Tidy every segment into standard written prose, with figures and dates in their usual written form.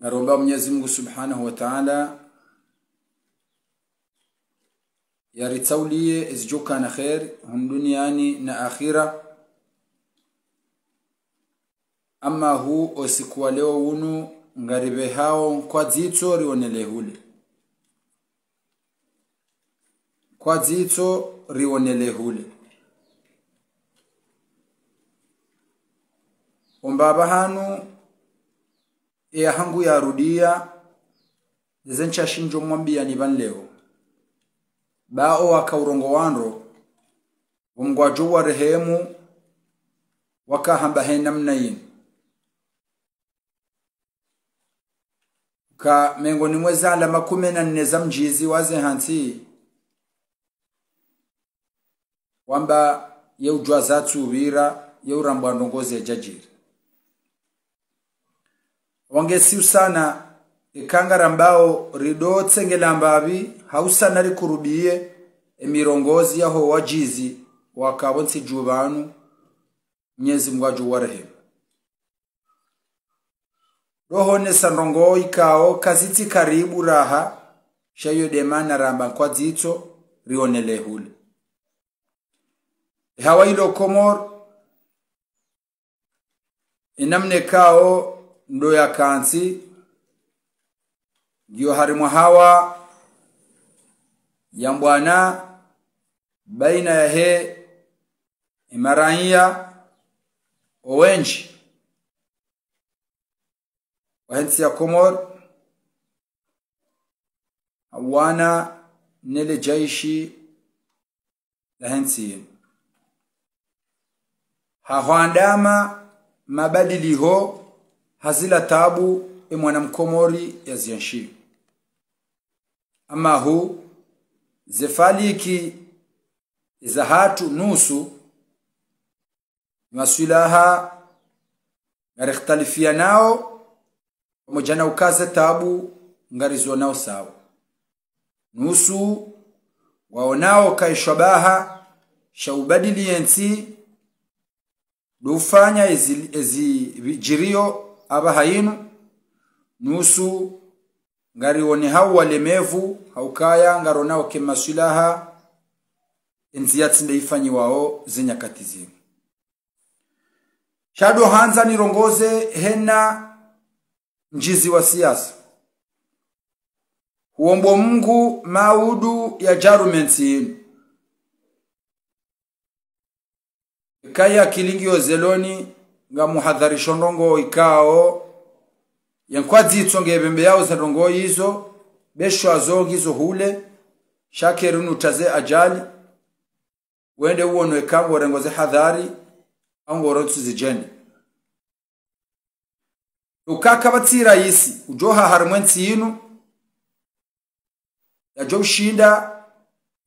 Naromba Mwenyezi Mungu Subhanahu wa Ta'ala yaritaulie izjuka na khair duniani na akhira. Ama hu osikuwa leo unu ngaribe hao kwa zito rionele hule. Kwa zito rionele hule. Ombaba hanu ya hangu ya rudia zencha shinjo mwambia ni van leo. Bao waka urongo wanro umgwaju wa rehemu waka hambahena mnayin. Ka mengoni mweza ala makumena neza mjizi waze hansi wamba yeu jwazatu ubira yeu rambwa ndongozi ya jajiri. Wangesiu sana ikangara mbao rido tsengela mbabi hausa nari kurubie emirongozi yaho wajizi wakabonsi jubanu Mwenyezi Mungu ajuwarehe. Roho nesa ndongo ikao kaziti karibu raha shayo demana ramba kwa zito rionele hule. Hawa ilo Komor inamne kao ndo ya kansi ndio harimu hawa ya mbwana baina ya he imarania owenji wahensi ya Komor awana nele jaishi la hensi hahwandama mabadiliho hazila tabu mwana mkomori ya zianshi. Ama hu zefaliki za hatu nusu masuilaha ngarikhtalifia nao mojana ukaze tabu ngarizo nao sawa. Nusu waonao kaishabaha shaubadili yensi dufanya ezi jirio aba hainu. Nusu ngari wone hau walemevu haukaya ngaronao kemasuilaha enziyati ndeifanyi wao zenyakati zimu. Shado hanza nirongoze hena njizi wa siasa. Huombo Mungu maudu ya jarumensi inu. Kaya kilingi ozeloni nga muhadharisho ndongo ikao yankwa zito ngebembe yao za ndongo hizo besho azogizo hule shakeru nutaze ajali wende uono ekango rengoze hadhari ango rontu zijeni. Ukaka batira isi ujoha harmwensi inu ya jo shinda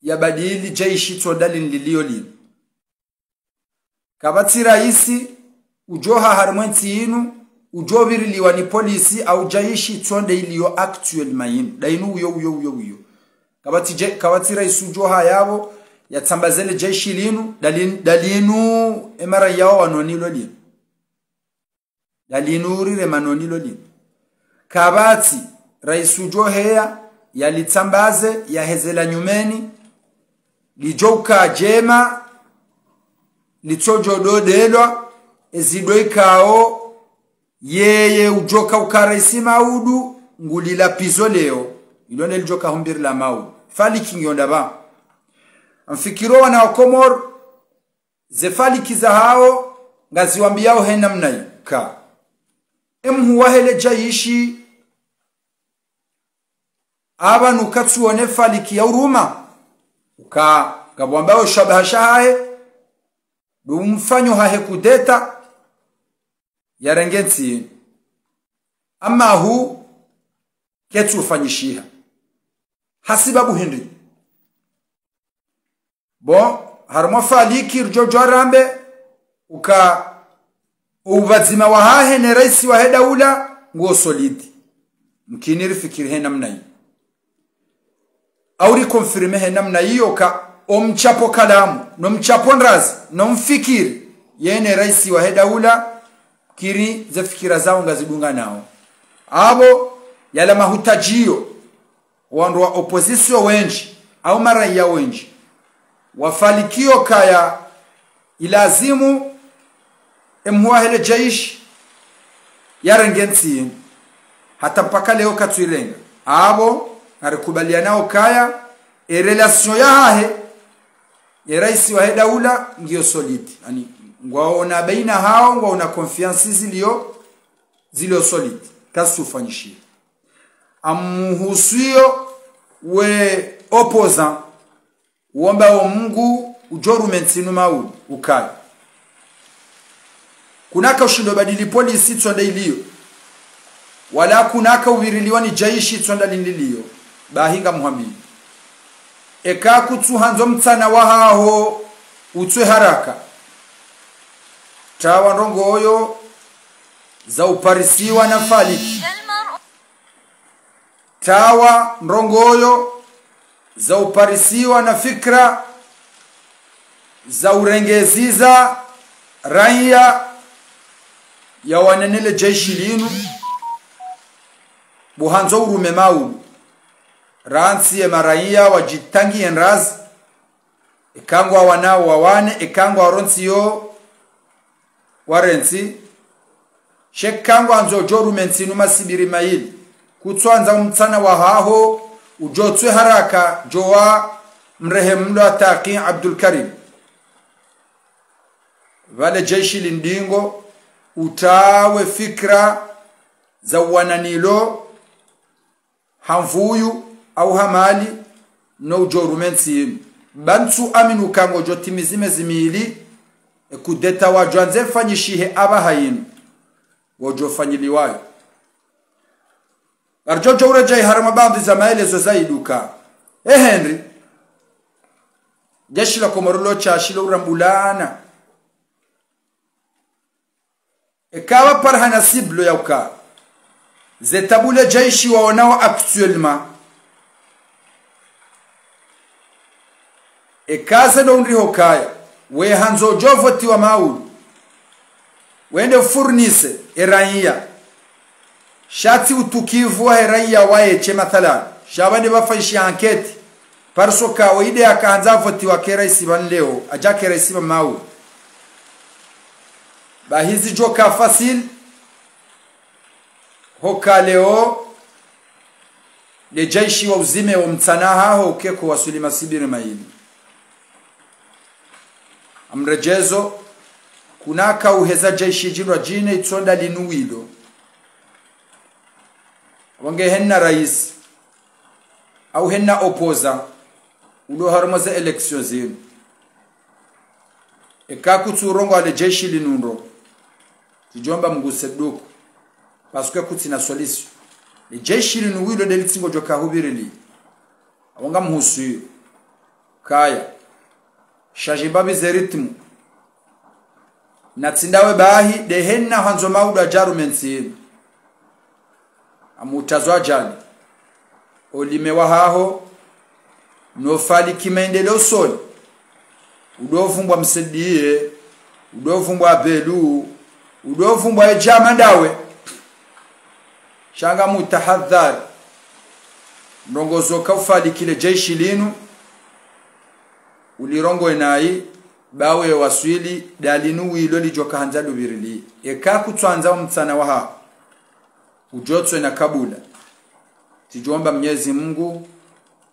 ya badili jaishi todali nilio linu. Kabatira isi ujoha harmwensi inu ujobiri liwa ni polisi au jaishi tonde iliyo actual mayin dainu uyo kabatira isi ujoha yabo yatambazele jaishi linu dalinu emara yao wanonilo linu dalinu rire manonilo linu. Kabati raisu ujohea yalitambaze ya hezela nyumeni lijoka jema litojo dodelwa ezidoi kao yeye ujoka ukaraisi maudu ngulila pizo leo ilone lijoka humbiri la maudu fali kingionda ba amfikiro wana wa Komor zefali kiza hao ngaziwambiao hena mnai ka emhuwa hele jaishi aba nukatsuone fali kia uruma uka gabwambao shabahashahae dumfanyo hahe kudeta yarengensi. Ama hu ketu ufanyishiha hasibabu hindi bo harmo faliki rjojo rambe uka ubazima wa hahe ne raisi wa heda ula nguo solidi mkiniri fikiri he namna hii auri konfirme he namna hiyo ka omchapo kalamu no mchapo nrazi no mfikiri yene raisi wa heda ula kiri za fikira zao ngazidunga nao abo yala mahutajio wandu wa opposition wenji au maraia wenji wafalikio kaya ilazimu emhuahele jaish yarengensi hata mpaka leo katwirenga abo arikubalianao kaya relation yahe raisi wa daula ngiyo solid yani ngwaona baina hao ngwaona confiance zilio solid kasufanyishia amuhusio we opposant uomba wa Mungu ujorumenti maulu ukaya kunaka ushindo badili polisi tsonda iliyo wala kunaka uviriliwa ni jaishi tsonda lindiliyo bahinga Muhammad eka kutsuhanzo mtsana wahaho utswe haraka tawa ndongo oyo za uparisiwa na faliki tawa ndongo oyo za uparisiwa na fikra za urengeziza raia ya wanenele jeshi linu buhanzo urume maulu ransi ya maraia wajitangi enraz ekangwa wanao wawane ekangwa waronsi yo warensi shekangwa anzo jorumensi numa sibiri maili kutwanza umtsana wahaho ujotswe haraka jowa mrehemlo ataki Abdul Karim vale jeshi lindingo utawe fikra za wananilo hamvuyu au hamali no jorumensi bantu aminu kango jotimizime zimili kudeta wajwanze fanyishihe abahayinu wajofanyiliwayo arjojo urejai harama bandi za maelezo zaiduka Henry jeshi la Komorulo chashilo urambulana ekawa parhana siblo yauka zetabule jeshi waonao actuellement ekaze ndo ndriho kaya we hanzo jovoti wa maulu wende furnise eraia shati utukivu wa eraia waeche mathalan shabani bafaishi anketi parso kawaide akaanza voti wa keraisi leo aja keraisi maulu bahizi joka fasil hoka leo le jaishi wa uzime wa mtanaha hokeko wasuli masibiri maili amrejezo kunaka uheza jaishi jinwa jine itonda linuwilo wange henna rais au henna opoza ulo harmaza election zinu ekaku turongo ale jaishi linundo tijomba mguseduko parce que kutina solution le jeshi linuwilo delitsingo joka hubirili awanga mhusu kaya shajibabi zeritmu natsindawe bahi dehenna hanzo mauda jarumensi amutazwa jani olimewa haho nofali kimaendeleo soli udovumbwa msedie udovumbwa belu udovumbwa ejama ndawe shanga mutahadhari ndongozo kaufali kile jeshi linu ulirongo enai bawe waswili dalinu wilo lijoka hanzalu birili eka kutwanza mtsana waha ujotswe na kabula tijomba Mwenyezi Mungu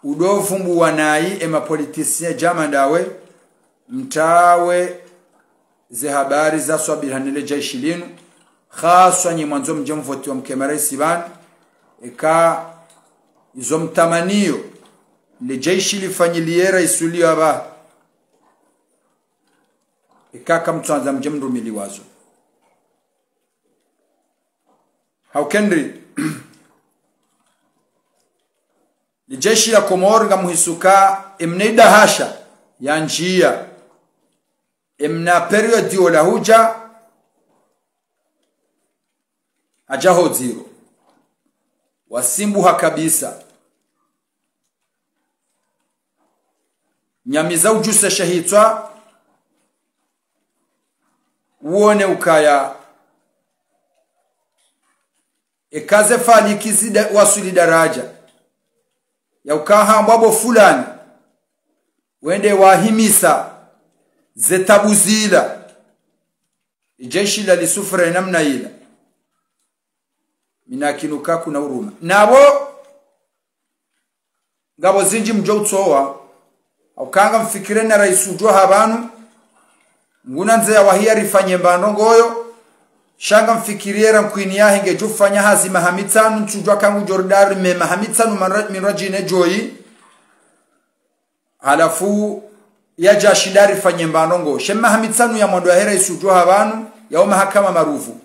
udovumbu wanai ema politisien jama ndawe mtawe ze habari za swabirhanile jeshi linu khaswa nyi mwanzo mjemvoti wa mkemara isiban eka izo mtamanio le jeshi lifanyiliera isulio aba ikaka mtwanza mjemru miliwazo haukendri le jeshi la Komoro ngamuhisuka emneida hasha ya njia emna periodi wala huja ajaho zero wasimbuha kabisa nyamiza ujuse shahitwa uone ukaya ikaze fali kizida wasuli daraja ya ukaha mbabo fulani wende wahimisa zetabuzila jeshi la lisufra namna ila minakinuka kuna uruma nabo ngabo zinji mjotsowa au kanga mfikire na rais ujwa habanu nguna nze wahia rifanye mbano ngoyo shanga mfikiriera mkwini yahe ngejufanya hazi mahamitsanu ntujwa kangu Jordari me mahamitsanu mirajine joyi halafu yaja shidari fanye mbano ngo shema mahamitsanu ya mwando ya hera isujwa habanu ya mahakama marufu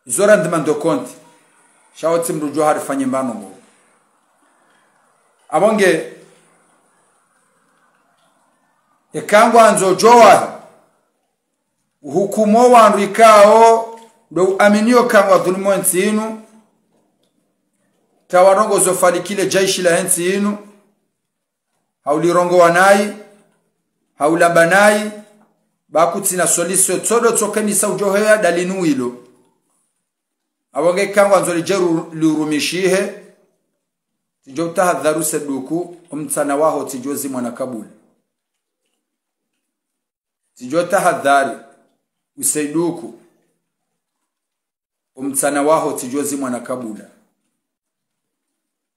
zora ndimando konti shawati mrujwa harifanye mbano ngo abonge ekangwa anzo jowa hukumo wandu ikao do aminio kangwa dhulumo nsinu tawarongo zofalikile jaishi la nsinu haulirongo wanai haulambanai bakutina soliso todo tokenisa ujohea dalinu ilo abonge kangwa anzo lijeru liurumishihe tijota hadharu seduku umtsana waho tijozi mwana kabuli tijota hadhari usaiduku umtsana waho tijozi mwana kabula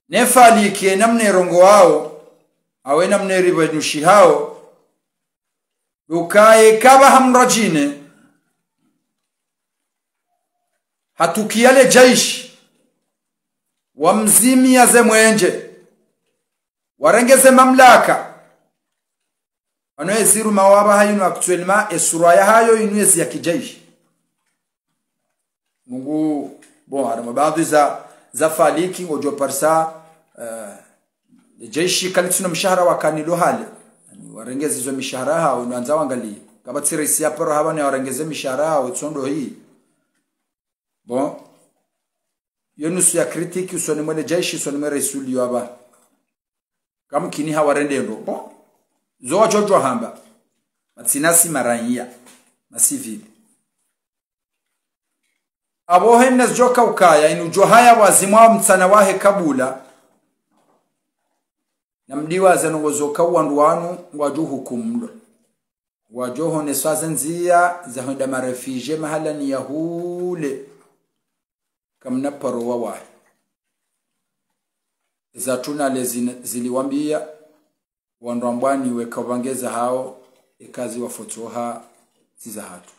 nefali kie namne rongo wao awe namne ribanushi hao ukae kaba hamrajine hatukiale jaishi wamzimi ya zemwenje warengeze mamlaka anoeziru mawaba hayunu aktuelma esuraya hayo inuezi ya kijaishi mungu bon arama baadhi za faliki ngojo parsa jaishi kalituna mshahara wakanilo hale warengeze hizo mishahara hao unaanza wangalia kama tirisi yaporo habane warengeze mishahara hao tsondo hii bon yonusu ya kritiki usoni mwele jaishi usoni mwele isuli waba kama kini hawarende ndo bon zoa jojo hamba matsinasi maranya masivili abo hennes joka ukaya inu johaya wazimwa mtsana wahe kabula namdiwa zanongozoka wanduwanu waju hukumlo wajoho neswazenzia za honda marefije mahala ni yahule kamna parowa wahe zatuna ziliwambia wandu ambwani wekabangeza hao ikazi wafotoha ziza hatu